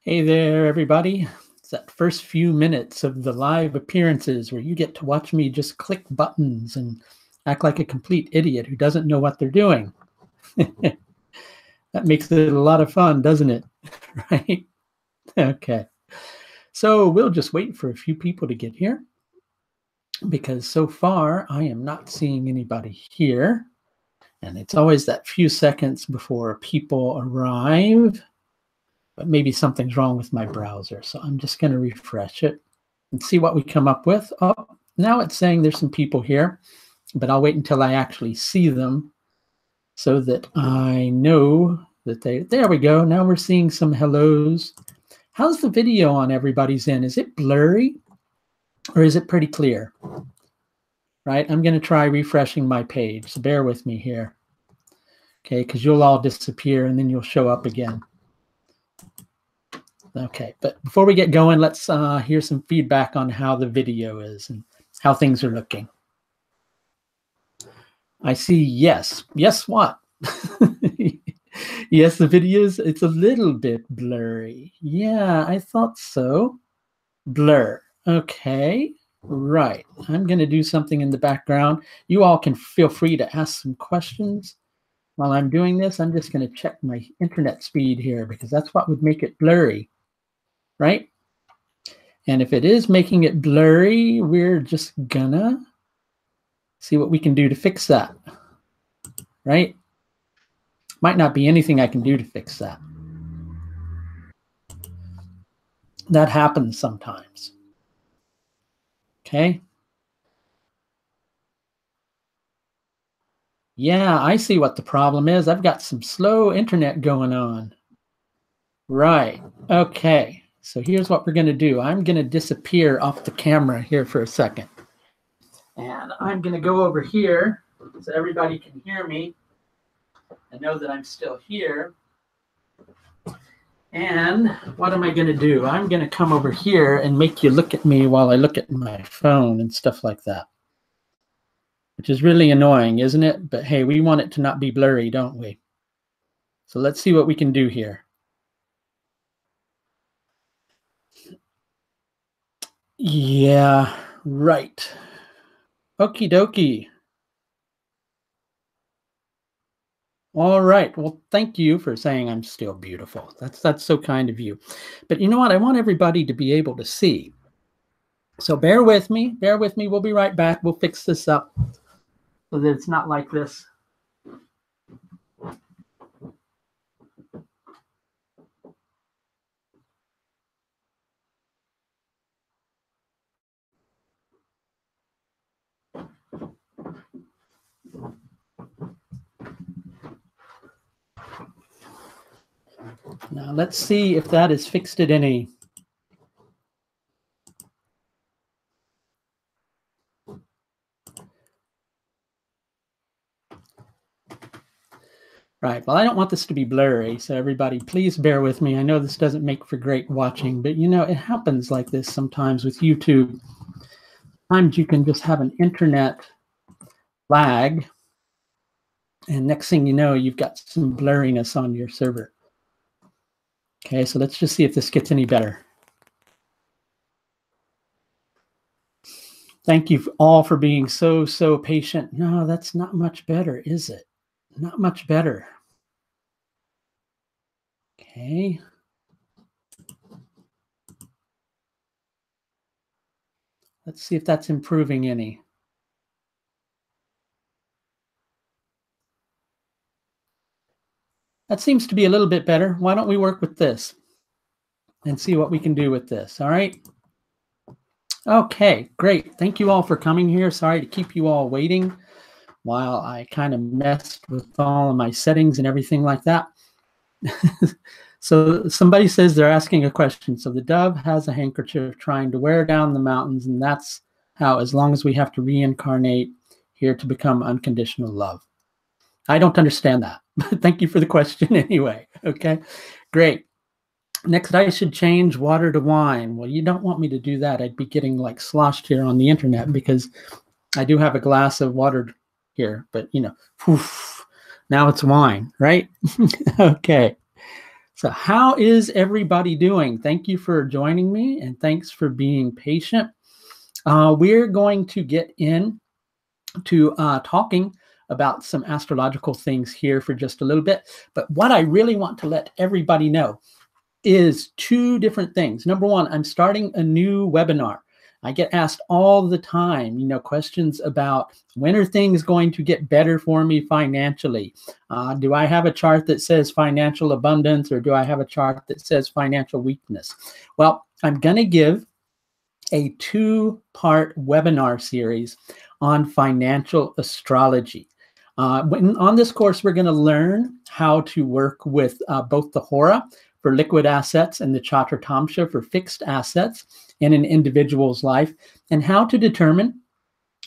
Hey there, everybody. It's that first few minutes of the live appearances where you get to watch me just click buttons and act like a complete idiot who doesn't know what they're doing. That makes it a lot of fun, doesn't it? Right? Okay. So we'll just wait for a few people to get here because so far I am not seeing anybody here. And it's always that few seconds before people arrive. But maybe something's wrong with my browser. So I'm just going to refresh it and see what we come up with. Oh, now it's saying there's some people here, but I'll wait until I actually see them so that I know that there we go. Now we're seeing some hellos. How's the video on everybody's end? Is it blurry or is it pretty clear? Right, I'm going to try refreshing my page. So bear with me here. Okay, because you'll all disappear and then you'll show up again. Okay, but before we get going, let's hear some feedback on how the video is and how things are looking. I see yes. Yes, what? Yes, the videos, it's a little bit blurry. Yeah, I thought so. Blur. Okay, right. I'm going to do something in the background. You all can feel free to ask some questions. While I'm doing this, I'm just going to check my internet speed here because that's what would make it blurry. Right? And if it is making it blurry, we're just gonna see what we can do to fix that. Right? Might not be anything I can do to fix that. That happens sometimes. Okay? Yeah, I see what the problem is. I've got some slow internet going on. Right. Okay. So here's what we're going to do. I'm going to disappear off the camera here for a second. And I'm going to go over here so everybody can hear me and know that I'm still here. And what am I going to do? I'm going to come over here and make you look at me while I look at my phone and stuff like that. Which is really annoying, isn't it? But hey, we want it to not be blurry, don't we? So let's see what we can do here. Yeah, right. Okie dokie. All right. Well, thank you for saying I'm still beautiful. That's so kind of you. But you know what? I want everybody to be able to see. So bear with me. Bear with me. We'll be right back. We'll fix this up so that it's not like this. Now let's see if that has fixed it any. Right, well, I don't want this to be blurry, so everybody, please bear with me. I know this doesn't make for great watching, but you know, it happens like this sometimes with YouTube. Sometimes you can just have an internet lag, and next thing you know, you've got some blurriness on your server. Okay, so let's just see if this gets any better. Thank you all for being so patient. No, that's not much better, is it? Not much better. Okay. Let's see if that's improving any. That seems to be a little bit better. Why don't we work with this and see what we can do with this, all right? Okay, great. Thank you all for coming here. Sorry to keep you all waiting while I kind of messed with all of my settings and everything like that. So somebody says they're asking a question. So the dove has a handkerchief trying to wear down the mountains, and that's how, as long as we have to reincarnate here to become unconditional love. I don't understand that, but thank you for the question anyway. Okay, great. Next, I should change water to wine. Well, you don't want me to do that. I'd be getting like sloshed here on the internet because I do have a glass of water here, but you know, poof, now it's wine, right? Okay. So how is everybody doing? Thank you for joining me, and thanks for being patient. We're going to get in to talking about some astrological things here for just a little bit. But what I really want to let everybody know is two different things. Number one, I'm starting a new webinar. I get asked all the time, questions about when are things going to get better for me financially? Do I have a chart that says financial abundance, or do I have a chart that says financial weakness? Well, I'm going to give a two-part webinar series on financial astrology. On this course, we're going to learn how to work with both the Hora for liquid assets and the Chaturtamsha for fixed assets in an individual's life, and how to determine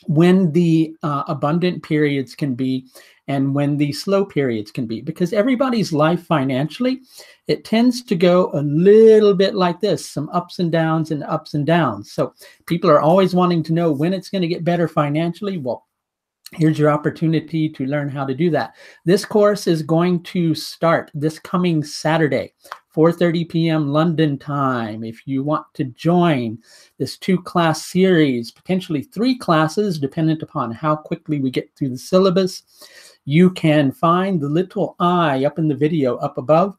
when the abundant periods can be and when the slow periods can be, because everybody's life financially, it tends to go a little bit like this, some ups and downs and ups and downs. So people are always wanting to know when it's going to get better financially. Well, here's your opportunity to learn how to do that. This course is going to start this coming Saturday, 4:30 p.m. London time. If you want to join this 2-class series, potentially 3 classes, dependent upon how quickly we get through the syllabus, you can find the little I up in the video up above.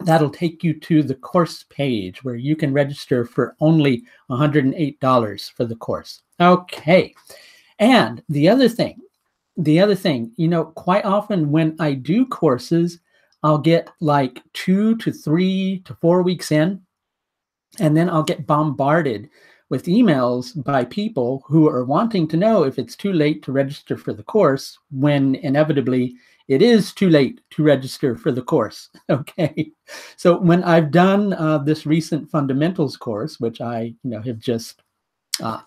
That'll take you to the course page where you can register for only $108 for the course. Okay. And the other thing, quite often when I do courses, I'll get like 2 to 3 to 4 weeks in, and then I'll get bombarded with emails by people who are wanting to know if it's too late to register for the course, when inevitably it is too late to register for the course. Okay. So when I've done this recent fundamentals course, which I have just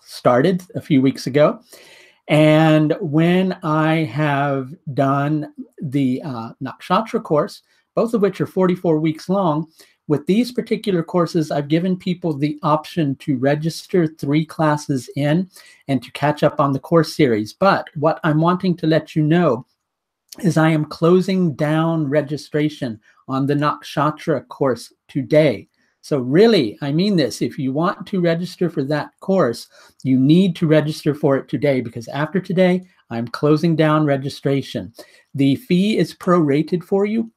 started a few weeks ago, and when I have done the Nakshatra course, both of which are 44 weeks long, with these particular courses, I've given people the option to register 3 classes in and to catch up on the course series. But what I'm wanting to let you know is I am closing down registration on the Nakshatra course today. So really, I mean this, if you want to register for that course, you need to register for it today, because after today, I'm closing down registration. The fee is prorated for you.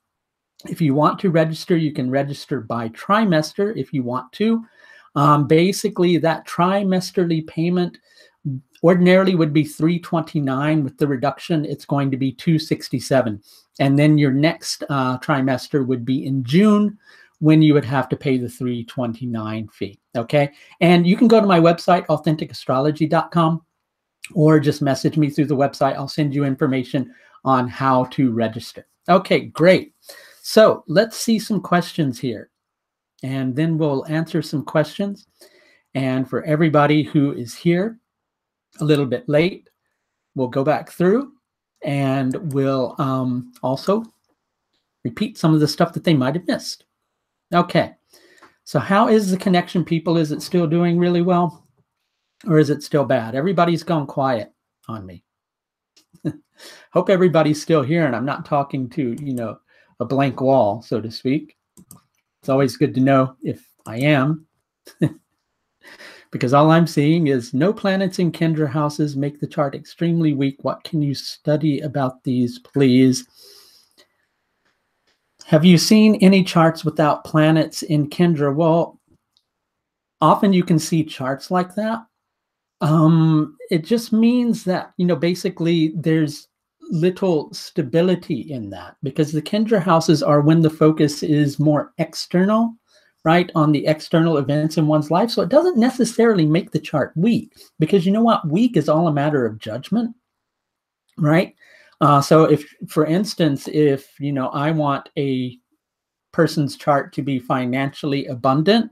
If you want to register, you can register by trimester if you want to. Basically, that trimesterly payment ordinarily would be $329. With the reduction, it's going to be $267. And then your next trimester would be in June, when you would have to pay the $329 fee, okay? And you can go to my website, AuthenticAstrology.com, or just message me through the website. I'll send you information on how to register. Okay, great. So let's see some questions here, and then we'll answer some questions. And for everybody who is here a little bit late, we'll go back through, and we'll also repeat some of the stuff that they might have missed. Okay, so how is the connection, people? Is it still doing really well, or is it still bad? Everybody's gone quiet on me. Hope everybody's still here, and I'm not talking to, a blank wall, so to speak. It's always good to know if I am, because all I'm seeing is no planets in Kendra houses make the chart extremely weak. What can you study about these, please? Have you seen any charts without planets in Kendra? Well, often you can see charts like that. It just means that, basically there's little stability in that, because the Kendra houses are when the focus is more external, right, on the external events in one's life. So it doesn't necessarily make the chart weak, because you know what? Weak is all a matter of judgment, right? So if, for instance, if, I want a person's chart to be financially abundant,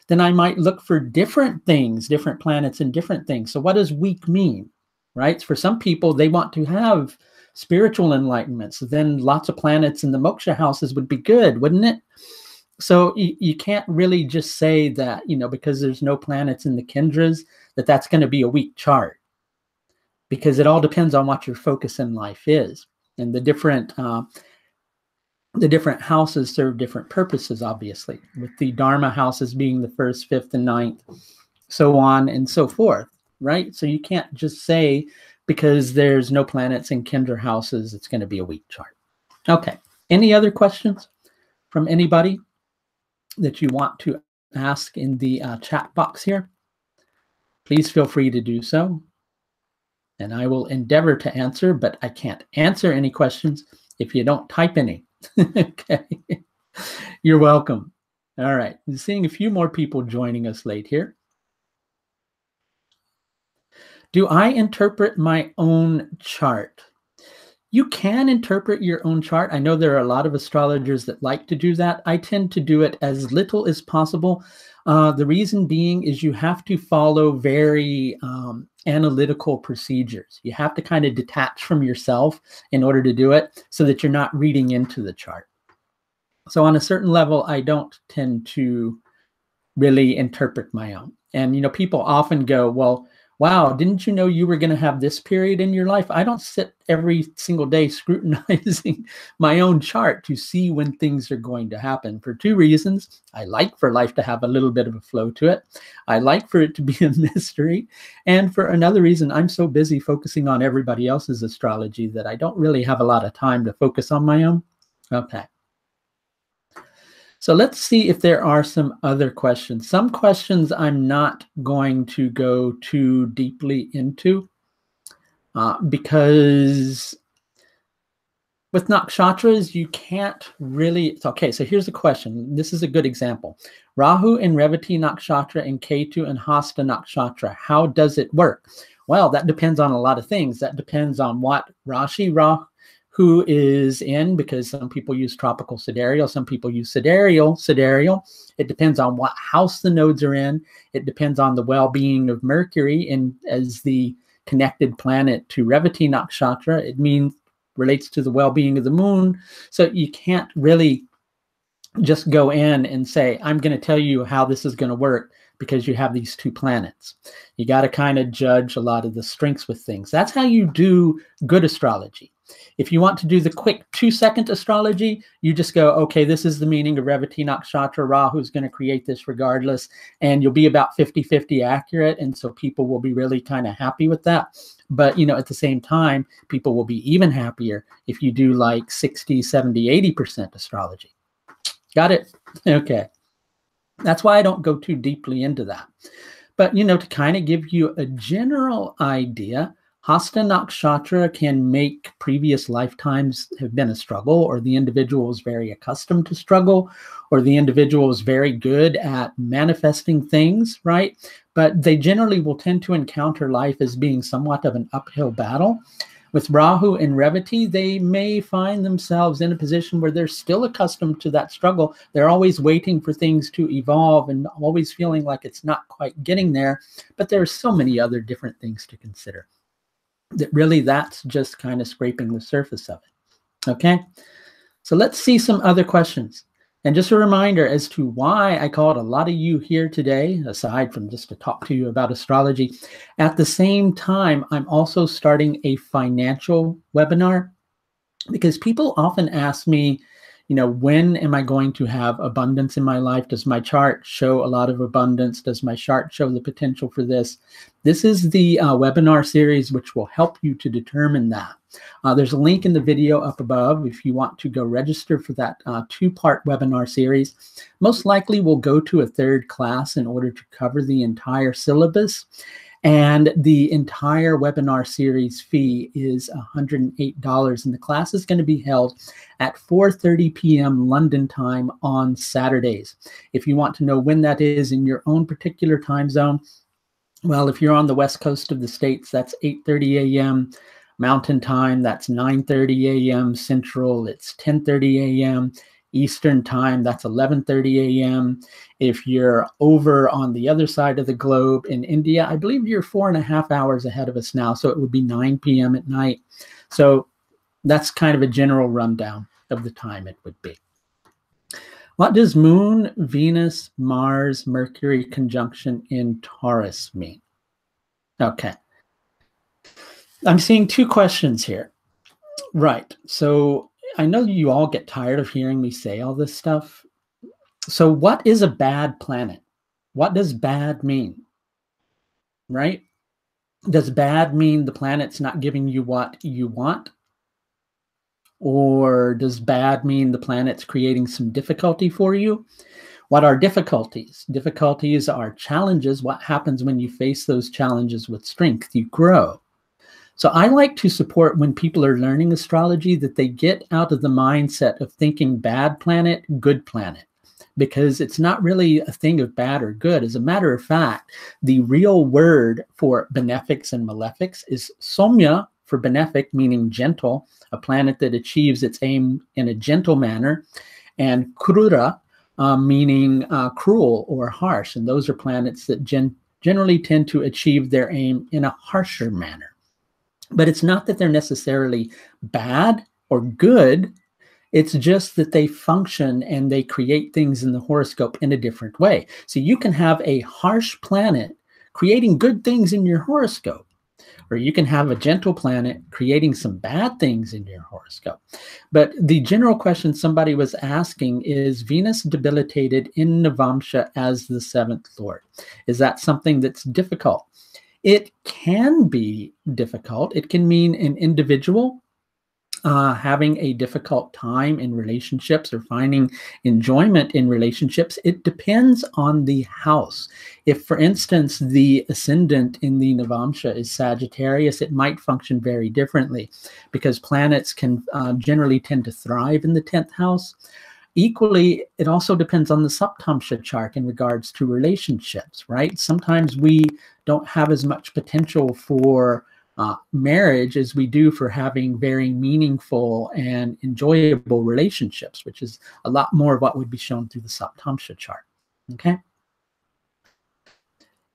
then I might look for different things, different planets and different things. So what does weak mean, right? For some people, they want to have spiritual enlightenment. So then lots of planets in the moksha houses would be good, wouldn't it? So you can't really just say that, because there's no planets in the Kendras, that's going to be a weak chart, because it all depends on what your focus in life is. And the different the different houses serve different purposes, obviously, with the Dharma houses being the first, fifth, and ninth, so on and so forth, right? So you can't just say because there's no planets in Kendra houses, it's going to be a weak chart. Okay. Any other questions from anybody that you want to ask in the chat box here? Please feel free to do so. And I will endeavor to answer, but I can't answer any questions if you don't type any. Okay. You're welcome. All right. I'm seeing a few more people joining us late here. Do I interpret my own chart? You can interpret your own chart. I know there are a lot of astrologers that like to do that. I tend to do it as little as possible. The reason being is you have to follow very analytical procedures. You have to kind of detach from yourself in order to do it so that you're not reading into the chart. So on a certain level, I don't tend to really interpret my own. And, you know, people often go, well, wow, didn't you know you were going to have this period in your life? I don't sit every single day scrutinizing my own chart to see when things are going to happen for two reasons. I like for life to have a little bit of a flow to it. I like for it to be a mystery. And for another reason, I'm so busy focusing on everybody else's astrology that I don't really have a lot of time to focus on my own. Okay. So let's see if there are some other questions. Some questions I'm not going to go too deeply into because with nakshatras, you can't really. Okay, so here's a question. This is a good example. Rahu in Revati nakshatra and Ketu in Hasta nakshatra. How does it work? Well, that depends on a lot of things. That depends on what Rashi Rahu is in, because some people use tropical sidereal, some people use sidereal. It depends on what house the nodes are in. It depends on the well-being of Mercury and as the connected planet to Revati nakshatra. It relates to the well-being of the moon. So you can't really just go in and say, I'm going to tell you how this is going to work because you have these two planets. You got to kind of judge a lot of the strengths with things. That's how you do good astrology. If you want to do the quick 2-second astrology, you just go, okay, this is the meaning of Revati nakshatra. Rahu is going to create this regardless, and you'll be about 50-50 accurate, and so people will be really kind of happy with that. But, you know, at the same time, people will be even happier if you do like 60, 70, 80% astrology. Got it? Okay. That's why I don't go too deeply into that. But, you know, to kind of give you a general idea, Hasta nakshatra can make previous lifetimes have been a struggle, or the individual was very accustomed to struggle, or the individual is very good at manifesting things, right? But they generally will tend to encounter life as being somewhat of an uphill battle. With Rahu and Revati, they may find themselves in a position where they're still accustomed to that struggle. They're always waiting for things to evolve and always feeling like it's not quite getting there. But there are so many other different things to consider that really that's just kind of scraping the surface of it. Okay, so let's see some other questions. And just a reminder as to why I called a lot of you here today, aside from just to talk to you about astrology. At the same time, I'm also starting a financial webinar because people often ask me, you know, when am I going to have abundance in my life? Does my chart show a lot of abundance? Does my chart show the potential for this? This is the webinar series which will help you to determine that. There's a link in the video up above if you want to go register for that 2-part webinar series. Most likely we'll go to a 3rd class in order to cover the entire syllabus. And the entire webinar series fee is $108. And the class is going to be held at 4:30 p.m. London time on Saturdays. If you want to know when that is in your own particular time zone, well, if you're on the west coast of the States, that's 8:30 a.m. Mountain time. That's 9:30 a.m. Central. It's 10:30 a.m. Eastern time. That's 11:30 a.m. If you're over on the other side of the globe in India, I believe you're 4.5 hours ahead of us now. So it would be 9 p.m. at night. So that's kind of a general rundown of the time it would be. What does Moon, Venus, Mars, Mercury conjunction in Taurus mean? Okay. I'm seeing 2 questions here. Right. So I know you all get tired of hearing me say all this stuff. So what is a bad planet? What does bad mean? Right? Does bad mean the planet's not giving you what you want? Or does bad mean the planet's creating some difficulty for you? What are difficulties? Difficulties are challenges. What happens when you face those challenges with strength? You grow. So I like to support when people are learning astrology that they get out of the mindset of thinking bad planet, good planet, because it's not really a thing of bad or good. As a matter of fact, the real word for benefics and malefics is somya for benefic, meaning gentle, a planet that achieves its aim in a gentle manner, and krura, meaning cruel or harsh. And those are planets that generally tend to achieve their aim in a harsher manner. But it's not that they're necessarily bad or good. It's just that they function and they create things in the horoscope in a different way. So you can have a harsh planet creating good things in your horoscope, or you can have a gentle planet creating some bad things in your horoscope. But the general question somebody was asking is Venus debilitated in Navamsha as the seventh lord? Is that something that's difficult? It can be difficult. It can mean an individual having a difficult time in relationships or finding enjoyment in relationships. It depends on the house. If, for instance, the ascendant in the Navamsha is Sagittarius, it might function very differently because planets can generally tend to thrive in the 10th house. Equally, it also depends on the Saptamsha chart in regards to relationships, right? Sometimes we don't have as much potential for marriage as we do for having very meaningful and enjoyable relationships, which is a lot more of what would be shown through the Saptamsha chart, okay?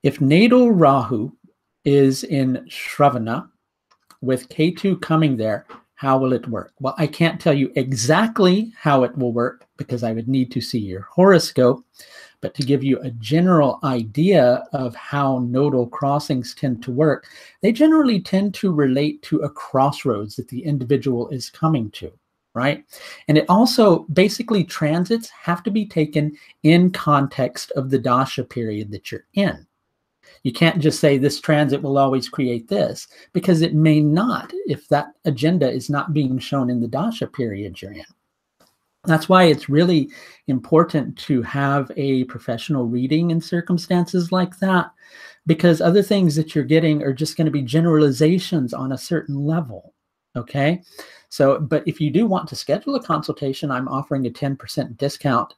If natal Rahu is in Shravana with Ketu coming there, how will it work? Well, I can't tell you exactly how it will work because I would need to see your horoscope, but to give you a general idea of how nodal crossings tend to work, they generally tend to relate to a crossroads that the individual is coming to, right? And it also, basically, transits have to be taken in context of the dasha period that you're in. You can't just say this transit will always create this, because it may not if that agenda is not being shown in the dasha period you're in. That's why it's really important to have a professional reading in circumstances like that, because other things that you're getting are just going to be generalizations on a certain level, okay? So, but if you do want to schedule a consultation, I'm offering a 10% discount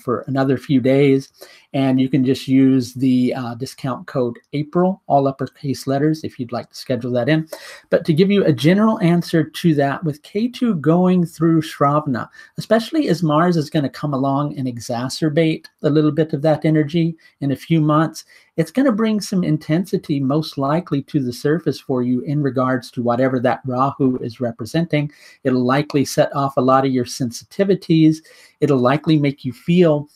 for another few days, and you can just use the discount code April, all uppercase letters, if you'd like to schedule that in. But to give you a general answer to that, with Ketu going through Shravana, especially as Mars is going to come along and exacerbate a little bit of that energy in a few months, it's going to bring some intensity most likely to the surface for you in regards to whatever that Rahu is representing. It'll likely set off a lot of your sensitivities. It'll likely make you feel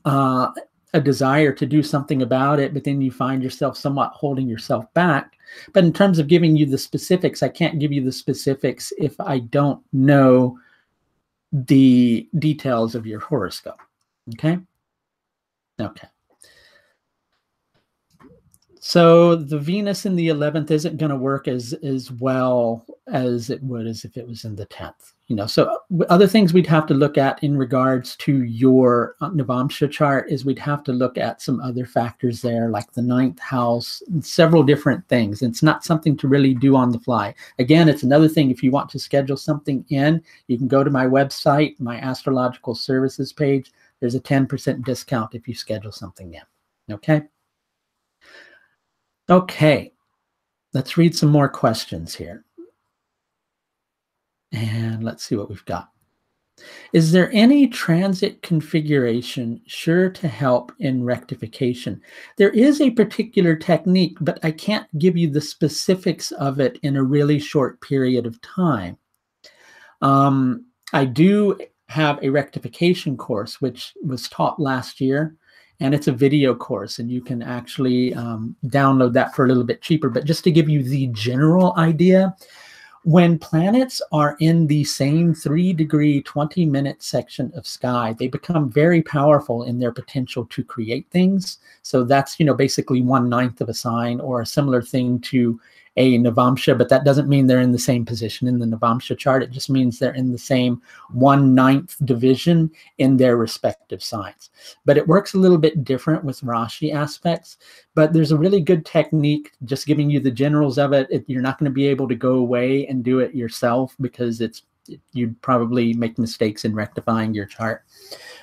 a desire to do something about it, but then you find yourself somewhat holding yourself back. But in terms of giving you the specifics, I can't give you the specifics if I don't know the details of your horoscope. Okay? Okay. So the Venus in the 11th isn't going to work as well as it would as if it was in the 10th. You know, so other things we'd have to look at in regards to your Navamsha chart is we'd have to look at some other factors there, like the 9th house, and several different things. It's not something to really do on the fly. Again, it's another thing. If you want to schedule something in, you can go to my website, my astrological services page. There's a 10% discount if you schedule something in. Okay? Okay, let's read some more questions here. And let's see what we've got. Is there any transit configuration sure to help in rectification? There is a particular technique, but I can't give you the specifics of it in a really short period of time. I do have a rectification course, which was taught last year. And it's a video course, and you can actually download that for a little bit cheaper. But just to give you the general idea, When planets are in the same 3-degree, 20-minute section of sky, they become very powerful in their potential to create things. So that's, basically 1/9 of a sign, or a similar thing to a Navamsha, but that doesn't mean they're in the same position in the Navamsha chart. It just means they're in the same 1/9 division in their respective signs. But it works a little bit different with Rashi aspects. But there's a really good technique, just giving you the generals of it. You're not going to be able to go away and do it yourself, because you'd probably make mistakes in rectifying your chart.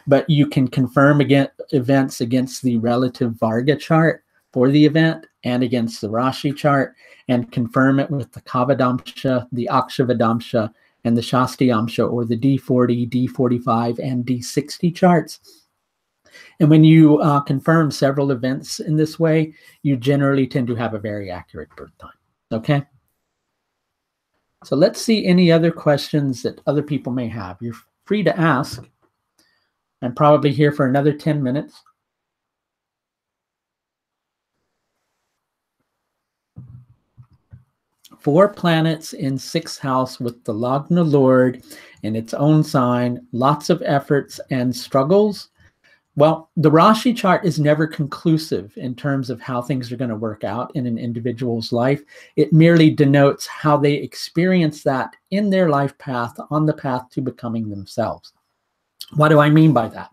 But you can confirm events against the relative Varga chart for the event and against the Rashi chart, and confirm it with the Kavadamsha, the Akshavadamsha, and the Shastiyamsha, or the D40, D45, and D60 charts. And when you confirm several events in this way, you generally tend to have a very accurate birth time. Okay? So let's see any other questions that other people may have. You're free to ask. I'm probably here for another 10 minutes. Four planets in 6th house with the Lagna Lord in its own sign, lots of efforts and struggles. Well, the Rashi chart is never conclusive in terms of how things are going to work out in an individual's life. It merely denotes how they experience that in their life path, on the path to becoming themselves. What do I mean by that?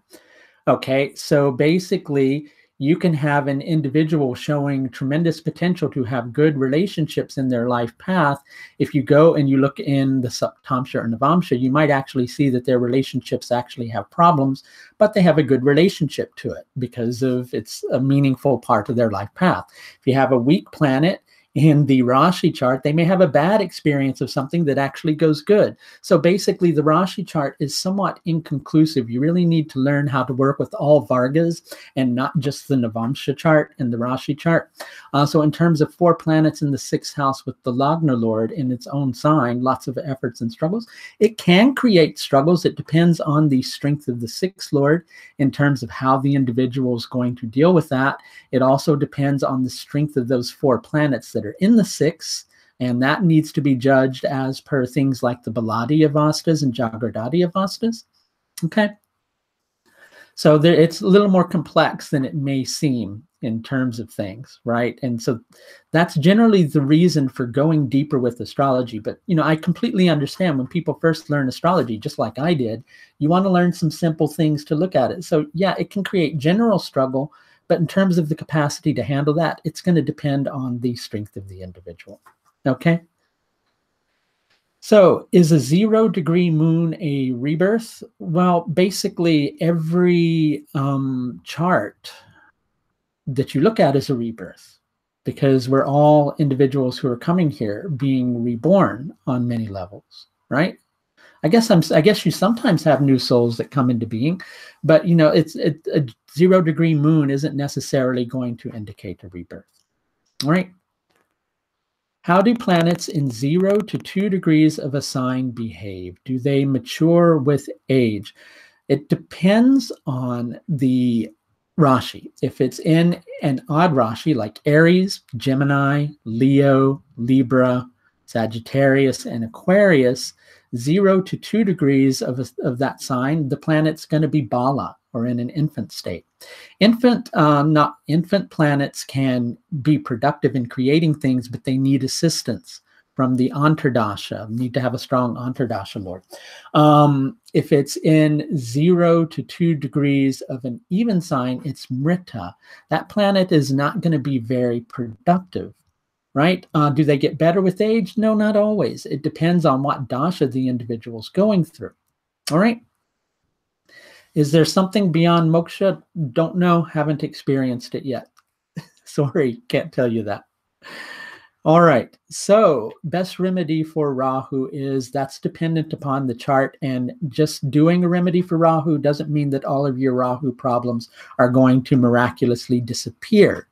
Okay, so basically, you can have an individual showing tremendous potential to have good relationships in their life path. If you go and you look in the Saptamsha or Navamsha, you might actually see that their relationships actually have problems, but they have a good relationship to it because of it's a meaningful part of their life path. If you have a weak planet in the Rashi chart, they may have a bad experience of something that actually goes good. So basically, the Rashi chart is somewhat inconclusive. You really need to learn how to work with all Vargas and not just the Navamsha chart and the Rashi chart. So in terms of 4 planets in the 6th house with the Lagna Lord in its own sign, lots of efforts and struggles. It can create struggles. It depends on the strength of the 6th Lord in terms of how the individual is going to deal with that. It also depends on the strength of those 4 planets that are in the 6th, and that needs to be judged as per things like the Baladi Avastas and Jagradati Avastas. Okay, so it's a little more complex than it may seem in terms of things, right? And so that's generally the reason for going deeper with astrology. But I completely understand when people first learn astrology, just like I did, you want to learn some simple things to look at it. So yeah, it can create general struggle, but in terms of the capacity to handle that, it's going to depend on the strength of the individual. Okay? So is a 0-degree moon a rebirth? Well, basically every chart that you look at is a rebirth, because we're all individuals who are coming here being reborn on many levels, right? I guess you sometimes have new souls that come into being, but it's a 0-degree moon isn't necessarily going to indicate a rebirth. All right. How do planets in 0 to 2 degrees of a sign behave? Do they mature with age? It depends on the Rashi. If it's in an odd Rashi like Aries, Gemini, Leo, Libra, Sagittarius, and Aquarius, 0 to 2 degrees of that sign, the planet's going to be Bala, or in an infant state. Infant planets can be productive in creating things, but they need assistance from the Antardasha. Need to have a strong Antardasha Lord. If it's in 0 to 2 degrees of an even sign, it's Mrita. That planet is not going to be very productive, right? Do they get better with age? No, not always. It depends on what dasha the individual's going through. All right. Is there something beyond moksha? Don't know. Haven't experienced it yet. Sorry, can't tell you that. All right, so best remedy for Rahu is that's dependent upon the chart, and just doing a remedy for Rahu doesn't mean that all of your Rahu problems are going to miraculously disappear,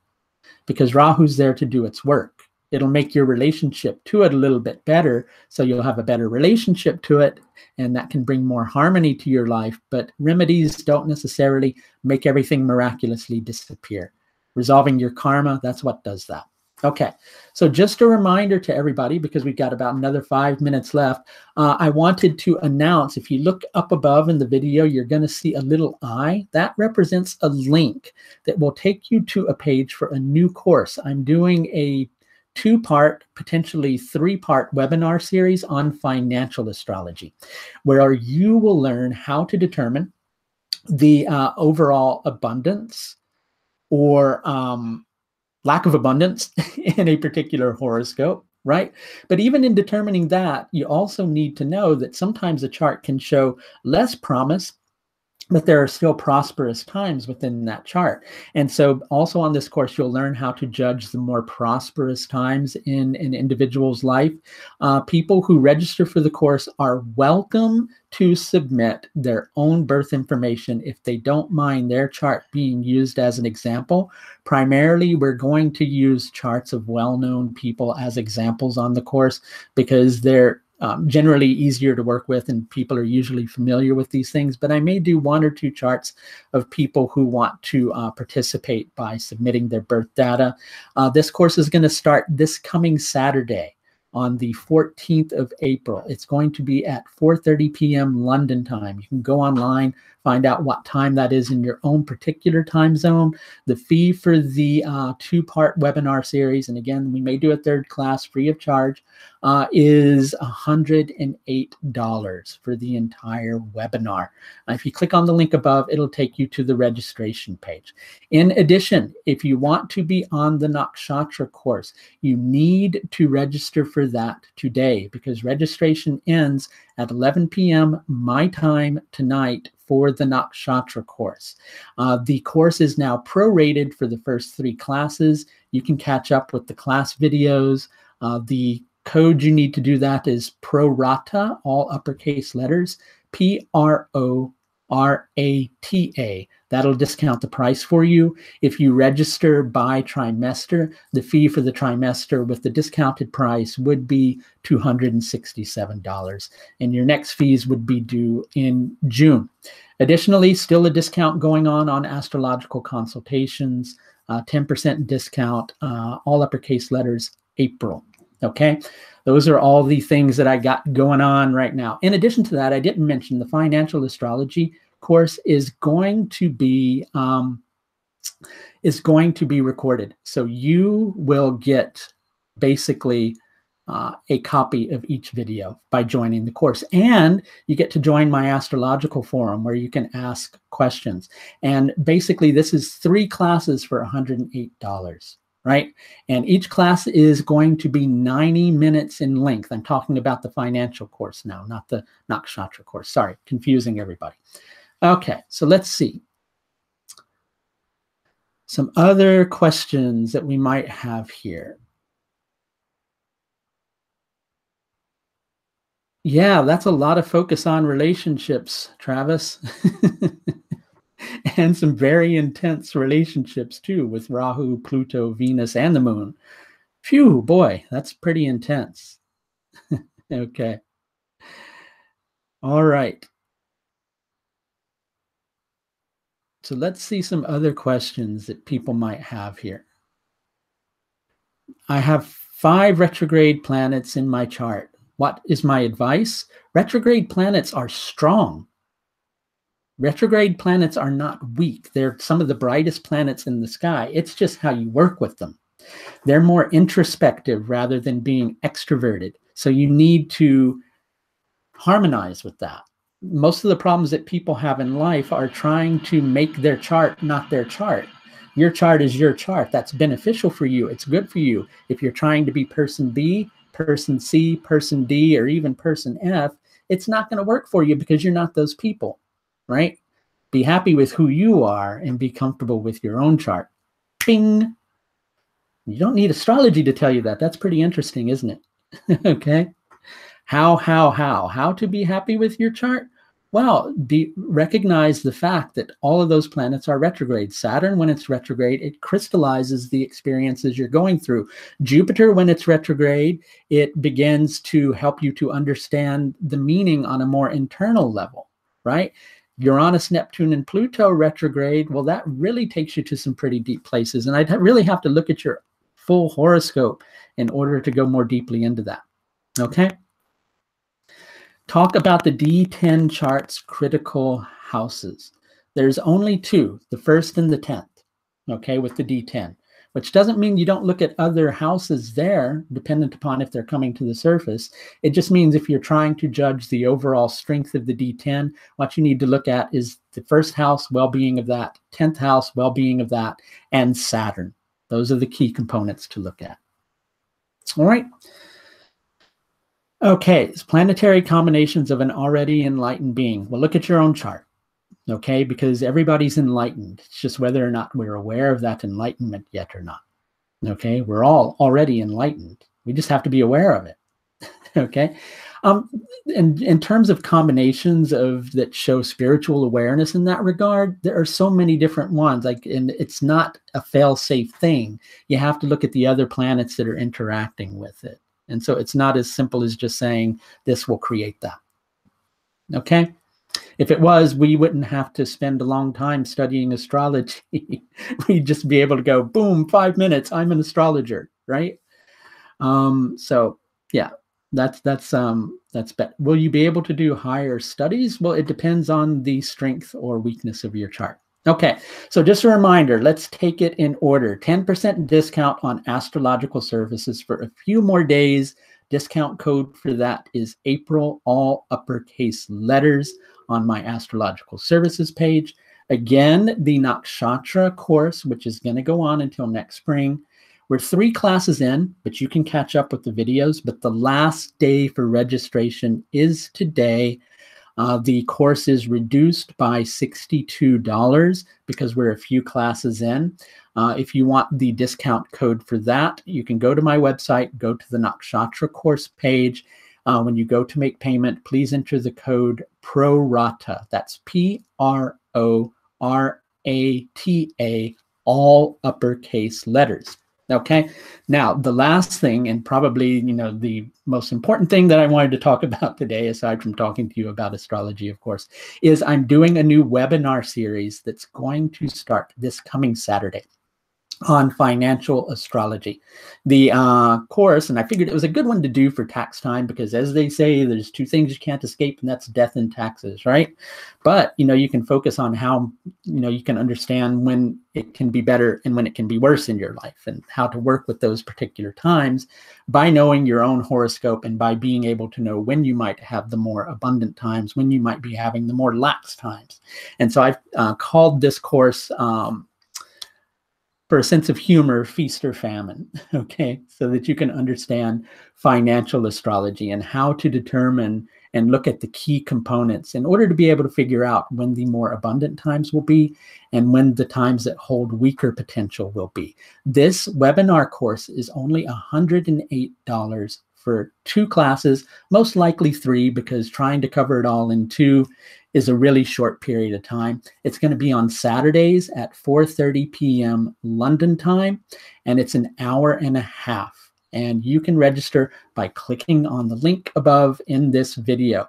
because Rahu's there to do its work. It'll make your relationship to it a little bit better, so you'll have a better relationship to it, and that can bring more harmony to your life, but remedies don't necessarily make everything miraculously disappear. Resolving your karma, that's what does that. Okay, so just a reminder to everybody, because we've got about another 5 minutes left, I wanted to announce, if you look up above in the video, you're going to see a little eye. That represents a link that will take you to a page for a new course. I'm doing a 2-part, potentially 3-part webinar series on financial astrology, where you will learn how to determine the overall abundance or lack of abundance in a particular horoscope, right? But even in determining that, you also need to know that sometimes a chart can show less promise, but there are still prosperous times within that chart. And so also on this course, you'll learn how to judge the more prosperous times in an individual's life. People who register for the course are welcome to submit their own birth information if they don't mind their chart being used as an example. Primarily, we're going to use charts of well-known people as examples on the course because they're generally easier to work with, and people are usually familiar with these things. But I may do 1 or 2 charts of people who want to participate by submitting their birth data. This course is going to start this coming Saturday on the 14th of April. It's going to be at 4:30 p.m. London time. You can go online, find out what time that is in your own particular time zone. The fee for the 2-part webinar series, and again, we may do a 3rd class free of charge, is $108 for the entire webinar. If you click on the link above, it'll take you to the registration page. In addition, if you want to be on the Nakshatra course, you need to register for that today, because registration ends at 11 p.m. my time tonight for the Nakshatra course. The course is now prorated for the first 3 classes. You can catch up with the class videos. The code you need to do that is prorata, all uppercase letters, PRORATA. That'll discount the price for you. If you register by trimester, the fee for the trimester with the discounted price would be $267, and your next fees would be due in June. Additionally, still a discount going on astrological consultations, 10% discount, all uppercase letters, April. Okay, those are all the things that I got going on right now. In addition to that, I didn't mention the financial astrology course is going to be recorded. So you will get basically a copy of each video by joining the course. And you get to join my astrological forum where you can ask questions. And basically, this is 3 classes for $108. Right? And each class is going to be 90 minutes in length. I'm talking about the financial course now, not the Nakshatra course. Sorry, confusing everybody. Okay, so let's see. Some other questions that we might have here. Yeah, that's a lot of focus on relationships, Travis. And some very intense relationships too, with Rahu, Pluto, Venus, and the moon. Phew, boy, that's pretty intense. Okay. All right. So let's see some other questions that people might have here. I have 5 retrograde planets in my chart. What is my advice? Retrograde planets are strong. Retrograde planets are not weak. They're some of the brightest planets in the sky. It's just how you work with them. They're more introspective rather than being extroverted. So you need to harmonize with that. Most of the problems that people have in life are trying to make their chart not their chart. Your chart is your chart. That's beneficial for you. It's good for you. If you're trying to be person B, person C, person D, or even person F, it's not going to work for you because you're not those people. Right? Be happy with who you are and be comfortable with your own chart. Bing. You don't need astrology to tell you that. That's pretty interesting, isn't it? Okay. How to be happy with your chart? Well, recognize the fact that all of those planets are retrograde. Saturn, when it's retrograde, it crystallizes the experiences you're going through. Jupiter, when it's retrograde, it begins to help you to understand the meaning on a more internal level, right? Uranus, Neptune, and Pluto retrograde, well, that really takes you to some pretty deep places. And I'd really have to look at your full horoscope in order to go more deeply into that. Okay? Talk about the D10 chart's critical houses. There's only two, the first and the 10th, okay, with the D10, which doesn't mean you don't look at other houses there, dependent upon if they're coming to the surface. It just means if you're trying to judge the overall strength of the D10, what you need to look at is the first house, well-being of that, 10th house, well-being of that, and Saturn. Those are the key components to look at. All right. Okay, it's planetary combinations of an already enlightened being. Well, look at your own chart, okay? Because everybody's enlightened. It's just whether or not we're aware of that enlightenment yet or not, okay? We're all already enlightened. We just have to be aware of it, okay? In terms of combinations of that show spiritual awareness in that regard, there are so many different ones. Like, and it's not a fail-safe thing. You have to look at the other planets that are interacting with it. And so it's not as simple as just saying this will create that. Okay? If it was, we wouldn't have to spend a long time studying astrology. We'd just be able to go, boom, 5 minutes, I'm an astrologer, right? So yeah, that's better. Will you be able to do higher studies? Well, it depends on the strength or weakness of your chart. Okay, so just a reminder, let's take it in order. 10% discount on astrological services for a few more days. Discount code for that is April, all uppercase letters on my astrological services page. Again, the Nakshatra course, which is going to go on until next spring. We're 3 classes in, but you can catch up with the videos. But the last day for registration is today. The course is reduced by $62 because we're a few classes in. If you want the discount code for that, you can go to my website, go to the Nakshatra course page. When you go to make payment, please enter the code PRORATA. That's PRORATA, all uppercase letters. Okay. Now, the last thing, and probably, the most important thing that I wanted to talk about today, aside from talking to you about astrology, of course, is I'm doing a new webinar series that's going to start this coming Saturday on financial astrology. The course, and I figured it was a good one to do for tax time because, as they say, there's 2 things you can't escape, and that's death and taxes, right? But, you can focus on how, you can understand when it can be better and when it can be worse in your life and how to work with those particular times by knowing your own horoscope and by being able to know when you might have the more abundant times, when you might be having the more lax times. And so I've called this course for a sense of humor, feast or famine, okay? So that you can understand financial astrology and how to determine and look at the key components in order to be able to figure out when the more abundant times will be and when the times that hold weaker potential will be. This webinar course is only $108 for 2 classes, most likely 3, because trying to cover it all in 2 is a really short period of time. It's going to be on Saturdays at 4:30 p.m. London time, and it's an hour and a half. And you can register by clicking on the link above in this video.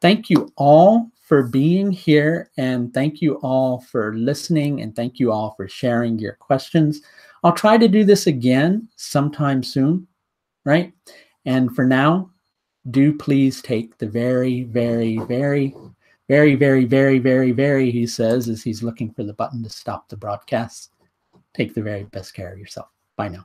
Thank you all for being here, and thank you all for listening, and thank you all for sharing your questions. I'll try to do this again sometime soon, right? And for now, do please take the very, very, very, very, very, very, very, very, he says, as he's looking for the button to stop the broadcast. Take the very best care of yourself. Bye now.